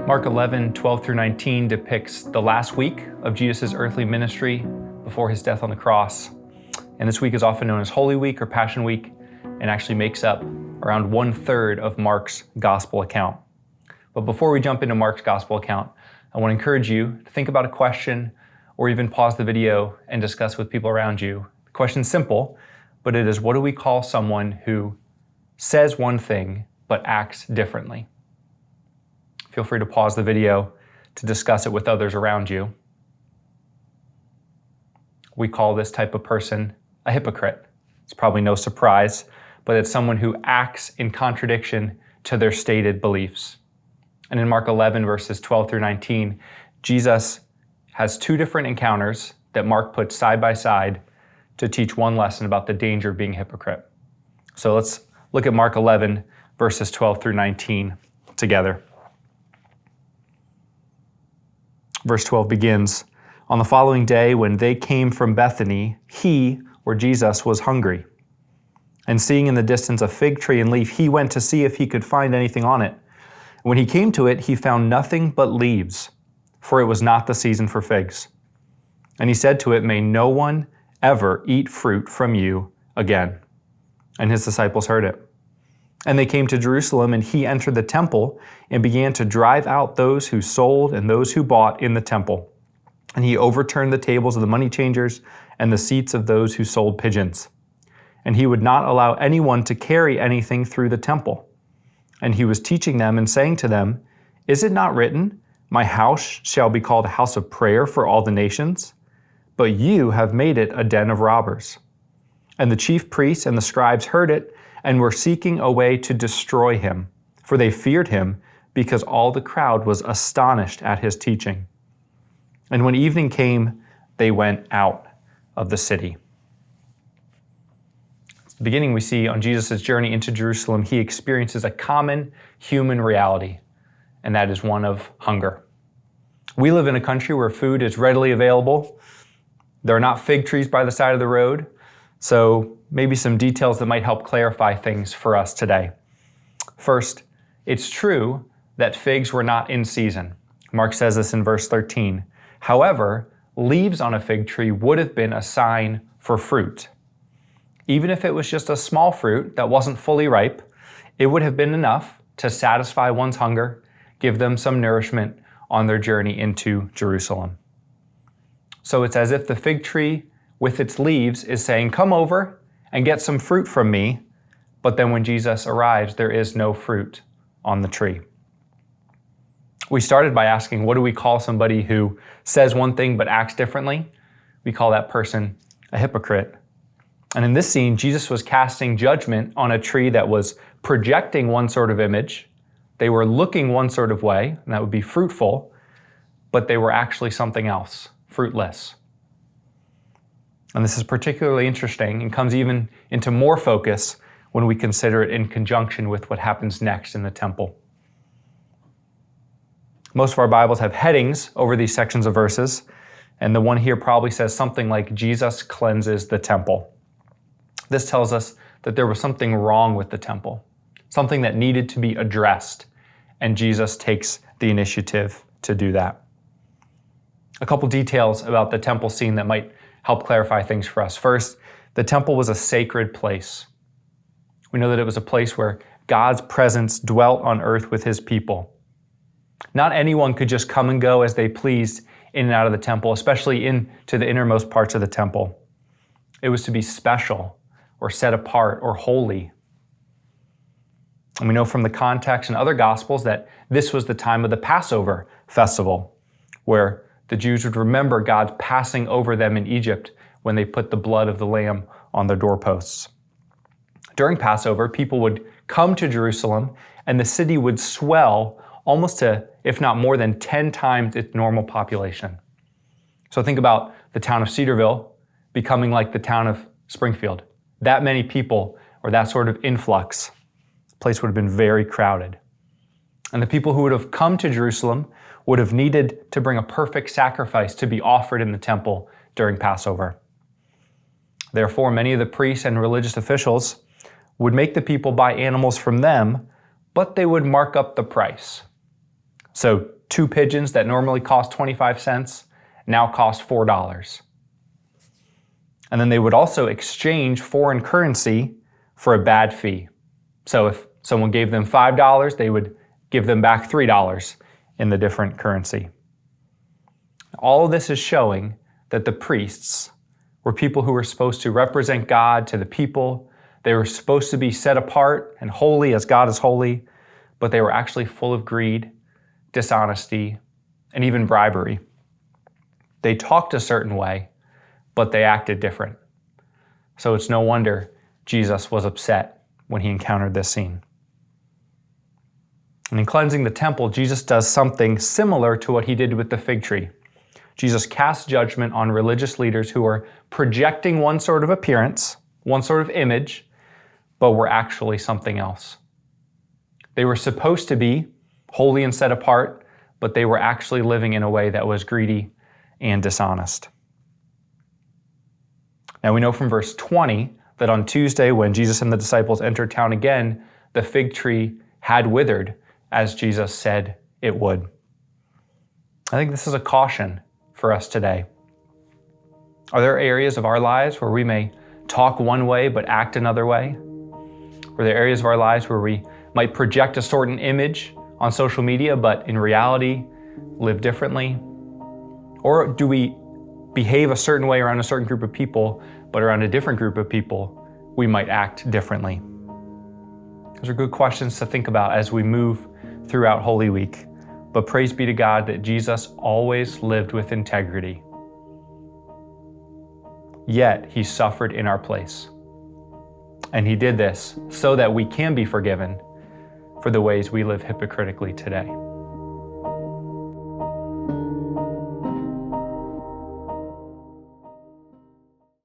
Mark 11, 12 through 19 depicts the last week of Jesus' earthly ministry before his death on the cross. And this week is often known as Holy Week or Passion Week, and actually makes up around 1/3 of Mark's gospel account. But before we jump into Mark's gospel account, I want to encourage you to think about a question or even pause the video and discuss with people around you. The question's simple, but it is, what do we call someone who says one thing but acts differently? Feel free to pause the video to discuss it with others around you. We call this type of person a hypocrite. It's probably no surprise, but it's someone who acts in contradiction to their stated beliefs. And in Mark 11, verses 12 through 19, Jesus has two different encounters that Mark puts side by side to teach one lesson about the danger of being a hypocrite. So let's look at Mark 11, verses 12 through 19 together. Verse 12 begins, "On the following day, when they came from Bethany, he, or Jesus, was hungry. And seeing in the distance a fig tree and leaf, he went to see if he could find anything on it. When he came to it, he found nothing but leaves, for it was not the season for figs. And he said to it, 'May no one ever eat fruit from you again.' And his disciples heard it. And they came to Jerusalem, and he entered the temple and began to drive out those who sold and those who bought in the temple. And he overturned the tables of the money changers and the seats of those who sold pigeons. And he would not allow anyone to carry anything through the temple. And he was teaching them and saying to them, 'Is it not written, my house shall be called a house of prayer for all the nations? But you have made it a den of robbers.' And the chief priests and the scribes heard it, and were seeking a way to destroy him, for they feared him, because all the crowd was astonished at his teaching. And when evening came, they went out of the city." At the beginning, we see on Jesus' journey into Jerusalem, he experiences a common human reality, and that is one of hunger. We live in a country where food is readily available. There are not fig trees by the side of the road, so maybe some details that might help clarify things for us today. First, it's true that figs were not in season. Mark says this in verse 13. However, leaves on a fig tree would have been a sign for fruit. Even if it was just a small fruit that wasn't fully ripe, it would have been enough to satisfy one's hunger, give them some nourishment on their journey into Jerusalem. So it's as if the fig tree with its leaves is saying, "Come over and get some fruit from me," but then when Jesus arrives, there is no fruit on the tree. We started by asking, what do we call somebody who says one thing but acts differently? We call that person a hypocrite. And in this scene, Jesus was casting judgment on a tree that was projecting one sort of image. They were looking one sort of way, and that would be fruitful, but they were actually something else, fruitless. And this is particularly interesting and comes even into more focus when we consider it in conjunction with what happens next in the temple. Most of our Bibles have headings over these sections of verses, and the one here probably says something like, "Jesus cleanses the temple." This tells us that there was something wrong with the temple, something that needed to be addressed, and Jesus takes the initiative to do that. A couple details about the temple scene that might help clarify things for us. First, the temple was a sacred place. We know that it was a place where God's presence dwelt on earth with his people. Not anyone could just come and go as they pleased in and out of the temple, especially into the innermost parts of the temple. It was to be special or set apart or holy. And we know from the context in other Gospels that this was the time of the Passover festival, where the Jews would remember God passing over them in Egypt when they put the blood of the lamb on their doorposts. During Passover, people would come to Jerusalem, and the city would swell almost to, if not more than 10 times its normal population. So think about the town of Cedarville becoming like the town of Springfield. That many people, or that sort of influx, the place would have been very crowded. And the people who would have come to Jerusalem would have needed to bring a perfect sacrifice to be offered in the temple during Passover. Therefore, many of the priests and religious officials would make the people buy animals from them, but they would mark up the price. So 2 pigeons that normally cost 25 cents now cost $4. And then they would also exchange foreign currency for a bad fee. So if someone gave them $5, they would give them back $3 in the different currency. All of this is showing that the priests were people who were supposed to represent God to the people. They were supposed to be set apart and holy as God is holy, but they were actually full of greed, dishonesty, and even bribery. They talked a certain way, but they acted different. So it's no wonder Jesus was upset when he encountered this scene. And in cleansing the temple, Jesus does something similar to what he did with the fig tree. Jesus casts judgment on religious leaders who are projecting one sort of appearance, one sort of image, but were actually something else. They were supposed to be holy and set apart, but they were actually living in a way that was greedy and dishonest. Now we know from verse 20 that on Tuesday, when Jesus and the disciples entered town again, the fig tree had withered, as Jesus said it would. I think this is a caution for us today. Are there areas of our lives where we may talk one way but act another way? Are there areas of our lives where we might project a certain image on social media but in reality live differently? Or do we behave a certain way around a certain group of people, but around a different group of people, we might act differently? Those are good questions to think about as we move throughout Holy Week. But praise be to God that Jesus always lived with integrity. Yet he suffered in our place. And he did this so that we can be forgiven for the ways we live hypocritically today.